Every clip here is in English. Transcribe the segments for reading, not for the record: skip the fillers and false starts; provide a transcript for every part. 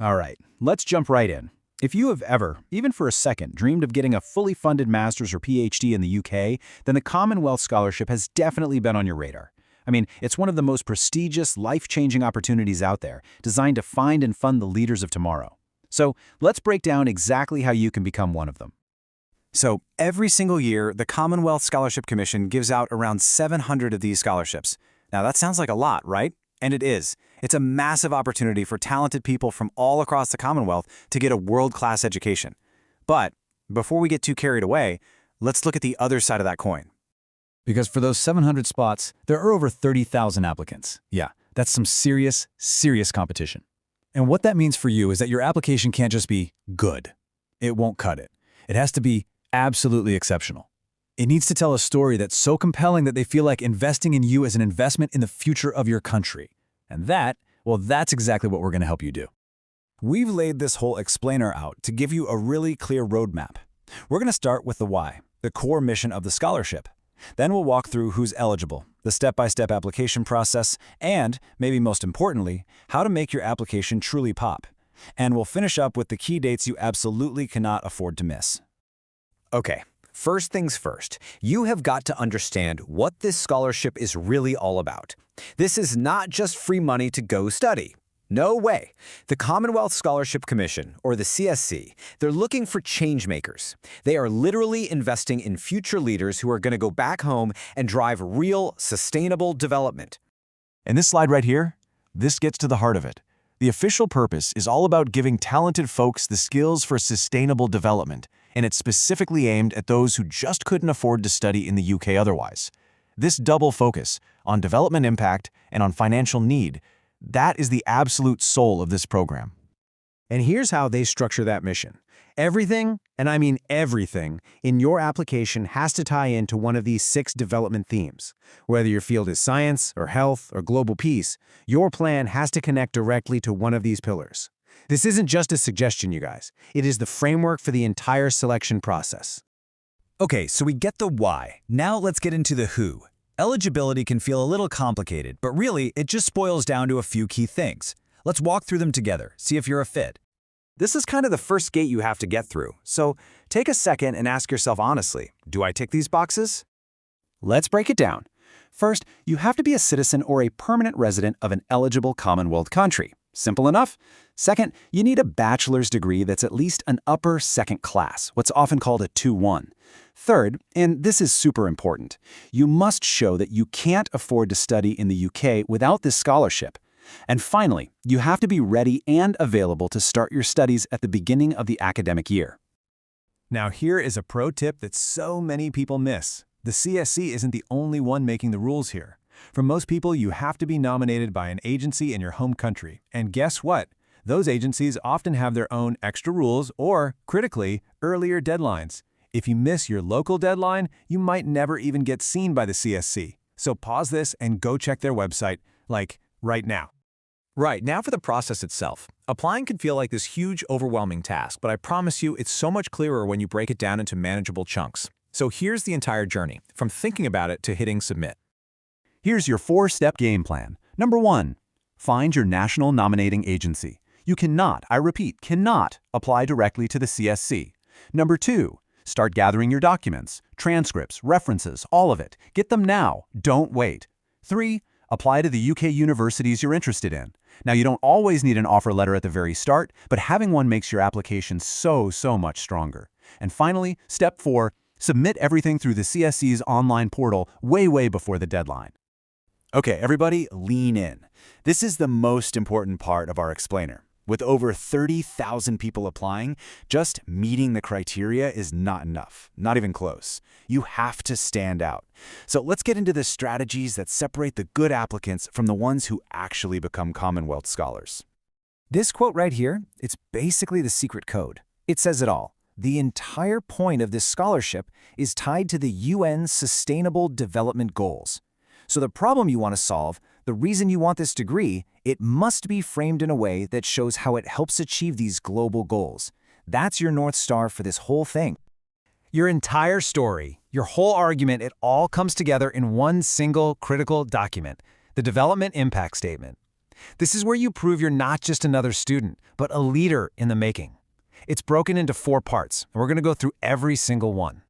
All right, let's jump right in. If you have ever, even for a second, dreamed of getting a fully funded master's or PhD in the UK, then the Commonwealth Scholarship has definitely been on your radar. I mean, it's one of the most prestigious, life-changing opportunities out there, designed to find and fund the leaders of tomorrow. So let's break down exactly how you can become one of them. So every single year, the Commonwealth Scholarship Commission gives out around 700 of these scholarships. Now that sounds like a lot, right? And it is. It's a massive opportunity for talented people from all across the Commonwealth to get a world-class education. But before we get too carried away, let's look at the other side of that coin. Because for those 700 spots, there are over 30,000 applicants. Yeah, that's some serious, serious competition. And what that means for you is that your application can't just be good. It won't cut it. It has to be absolutely exceptional. It needs to tell a story that's so compelling that they feel like investing in you as an investment in the future of your country. And that's exactly what we're going to help you do. We've laid this whole explainer out to give you a really clear roadmap. We're going to start with the why, the core mission of the scholarship. Then we'll walk through who's eligible, the step-by-step application process, and, maybe most importantly, how to make your application truly pop. And we'll finish up with the key dates you absolutely cannot afford to miss. Okay, first things first, you have got to understand what this scholarship is really all about. This is not just free money to go study. No way. The Commonwealth Scholarship Commission, or the CSC, they're looking for change makers. They are literally investing in future leaders who are going to go back home and drive real, sustainable development. And this slide right here, this gets to the heart of it. The official purpose is all about giving talented folks the skills for sustainable development, and it's specifically aimed at those who just couldn't afford to study in the UK otherwise. This double focus on development impact and on financial need, that is the absolute soul of this program. And here's how they structure that mission. Everything, and I mean everything, in your application has to tie into one of these 6 development themes. Whether your field is science, or health, or global peace, your plan has to connect directly to one of these pillars. This isn't just a suggestion, you guys. It is the framework for the entire selection process. Okay, so we get the why. Now let's get into the who. Eligibility can feel a little complicated, but really, it just boils down to a few key things. Let's walk through them together, see if you're a fit. This is kind of the first gate you have to get through, so take a second and ask yourself honestly, do I tick these boxes? Let's break it down. First, you have to be a citizen or a permanent resident of an eligible Commonwealth country. Simple enough. Second, you need a bachelor's degree that's at least an upper second class, what's often called a 2-1. Third, and this is super important, you must show that you can't afford to study in the UK without this scholarship. And finally, you have to be ready and available to start your studies at the beginning of the academic year. Now here is a pro tip that so many people miss. The CSC isn't the only one making the rules here. For most people, you have to be nominated by an agency in your home country. And guess what? Those agencies often have their own extra rules or, critically, earlier deadlines. If you miss your local deadline, you might never even get seen by the CSC. So pause this and go check their website, like right now. Right, now for the process itself. Applying can feel like this huge, overwhelming task, but I promise you it's so much clearer when you break it down into manageable chunks. So here's the entire journey, from thinking about it to hitting submit. Here's your 4-step game plan. Number 1, find your national nominating agency. You cannot, I repeat, cannot apply directly to the CSC. Number 2, start gathering your documents, transcripts, references, all of it. Get them now. Don't wait. 3, apply to the UK universities you're interested in. Now, you don't always need an offer letter at the very start, but having one makes your application so much stronger. And finally, step 4, submit everything through the CSC's online portal way before the deadline. Okay, everybody, lean in. This is the most important part of our explainer. With over 30,000 people applying, just meeting the criteria is not enough, not even close. You have to stand out. So let's get into the strategies that separate the good applicants from the ones who actually become Commonwealth scholars. This quote right here, it's basically the secret code. It says it all. The entire point of this scholarship is tied to the UN's Sustainable Development Goals. So the problem you want to solve, the reason you want this degree, it must be framed in a way that shows how it helps achieve these global goals. That's your North Star for this whole thing. Your entire story, your whole argument, it all comes together in one single critical document, the Development Impact Statement. This is where you prove you're not just another student, but a leader in the making. It's broken into 4 parts, and we're going to go through every single one.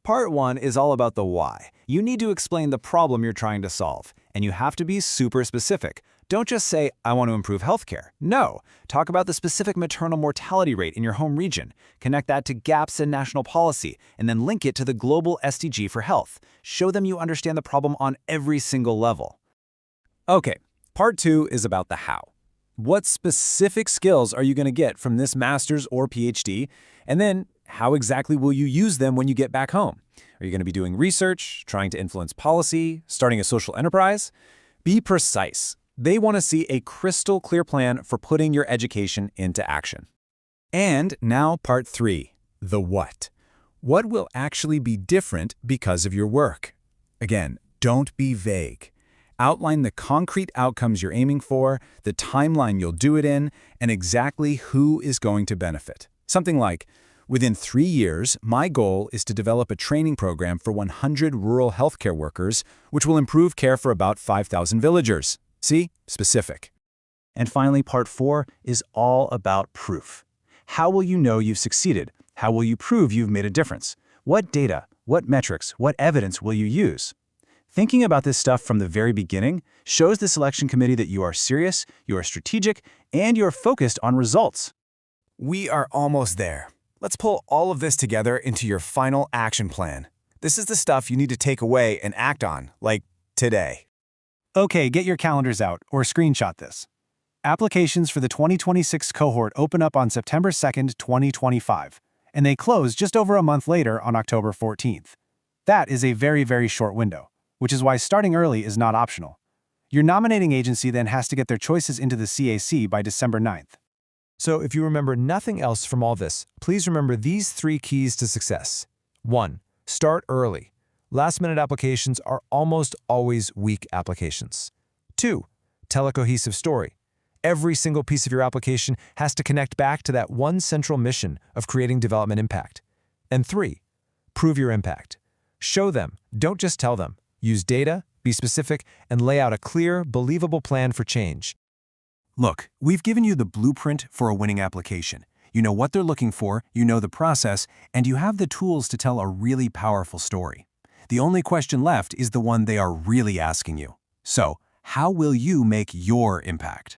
Part 1 is all about the why. You need to explain the problem you're trying to solve, and you have to be super specific. Don't just say, I want to improve healthcare. No, talk about the specific maternal mortality rate in your home region. Connect that to gaps in national policy, and then link it to the global SDG for health. Show them you understand the problem on every single level. Okay, part 2 is about the how. What specific skills are you going to get from this master's or PhD? And then, how exactly will you use them when you get back home? Are you going to be doing research, trying to influence policy, starting a social enterprise? Be precise. They want to see a crystal clear plan for putting your education into action. And now part 3, the what. What will actually be different because of your work? Again, don't be vague. Outline the concrete outcomes you're aiming for, the timeline you'll do it in, and exactly who is going to benefit. Something like, within 3 years, my goal is to develop a training program for 100 rural healthcare workers, which will improve care for about 5,000 villagers. See? Specific. And finally, part 4 is all about proof. How will you know you've succeeded? How will you prove you've made a difference? What data, what metrics, what evidence will you use? Thinking about this stuff from the very beginning shows the selection committee that you are serious, you are strategic, and you're focused on results. We are almost there. Let's pull all of this together into your final action plan. This is the stuff you need to take away and act on, like today. Okay, get your calendars out or screenshot this. Applications for the 2026 cohort open up on September 2nd, 2025, and they close just over a month later on October 14th. That is a very, very short window, which is why starting early is not optional. Your nominating agency then has to get their choices into the CAC by December 9th. So if you remember nothing else from all this, please remember these 3 keys to success. 1. Start early. Last-minute applications are almost always weak applications. 2. Tell a cohesive story. Every single piece of your application has to connect back to that one central mission of creating development impact. And 3. Prove your impact. Show them, don't just tell them. Use data, be specific, and lay out a clear, believable plan for change. Look, we've given you the blueprint for a winning application. You know what they're looking for, you know the process, and you have the tools to tell a really powerful story. The only question left is the one they are really asking you. So, how will you make your impact?